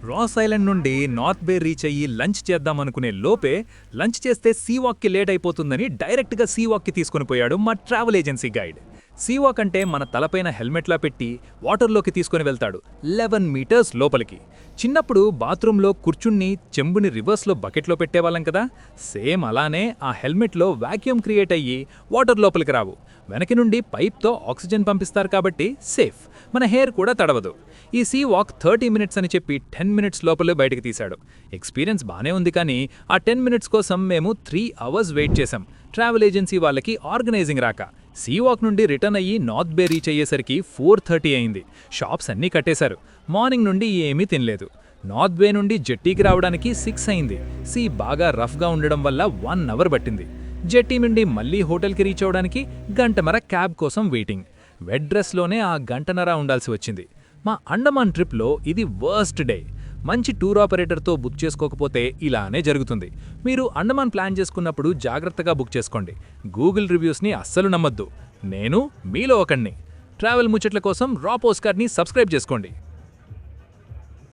Ross island నుండి north బే reach అయ్యి lunch చేద్దామనుకునే లోపే లంచ్ చేస్తే సీవాక్కి లేట్ అయిపోతుందని డైరెక్ట్గా సీవాక్కి తీసుకుని పోయాడు మా ట్రావెల్ ఏజెన్సీ గైడ్. సీవాక్ అంటే మన తలపైన హెల్మెట్లా పెట్టి వాటర్లోకి తీసుకుని వెళ్తాడు 11 మీటర్స్ లోపలికి. చిన్నప్పుడు బాత్రూంలో కూర్చుని చెంబుని రివర్స్లో బకెట్లో పెట్టేవాళ్ళం కదా, సేమ్ అలానే ఆ హెల్మెట్లో వాక్యూమ్ క్రియేట్ అయ్యి వాటర్ లోపలికి రావు. వెనక నుండి పైప్తో ఆక్సిజన్ పంపిస్తారు కాబట్టి సేఫ్, మన హెయిర్ కూడా తడవదు. ఈ సీ వాక్ 30 మినిట్స్ అని చెప్పి 10 మినిట్స్ లోపలే బయటకు తీశాడు. ఎక్స్పీరియన్స్ బానే ఉంది, కానీ ఆ 10 మినిట్స్ కోసం మేము 3 అవర్స్ వెయిట్ చేశాం. ట్రావెల్ ఏజెన్సీ వాళ్ళకి ఆర్గనైజింగ్ రాక. సీ వాక్ నుండి రిటర్న్ అయ్యి నార్త్ బే రీచ్ అయ్యేసరికి 4:30 అయింది. షాప్స్ అన్నీ కట్టేశారు. మార్నింగ్ నుండి ఏమీ తినలేదు. నార్త్ బే నుండి జెట్టీకి రావడానికి 6 అయింది. సీ బాగా రఫ్గా ఉండడం వల్ల 1 అవర్ పట్టింది. జెట్టీ నుండి మళ్ళీ హోటల్కి రీచ్ అవడానికి గంటన్నర క్యాబ్ కోసం వెయిటింగ్. వెట్ డ్రెస్లోనే ఆ గంటన్నర ఉండాల్సి వచ్చింది. మా అండమాన్ ట్రిప్లో ఇది వర్స్ట్ డే. మంచి టూర్ ఆపరేటర్తో బుక్ చేసుకోకపోతే ఇలానే జరుగుతుంది. మీరు అండమాన్ ప్లాన్ చేసుకున్నప్పుడు జాగ్రత్తగా బుక్ చేసుకోండి. గూగుల్ రివ్యూస్ని అస్సలు నమ్మొద్దు. నేను మీలో ఒకణ్ణి. ట్రావెల్ ముచ్చట్ల కోసం రా పోస్ట్కార్డ్ని సబ్స్క్రైబ్ చేసుకోండి.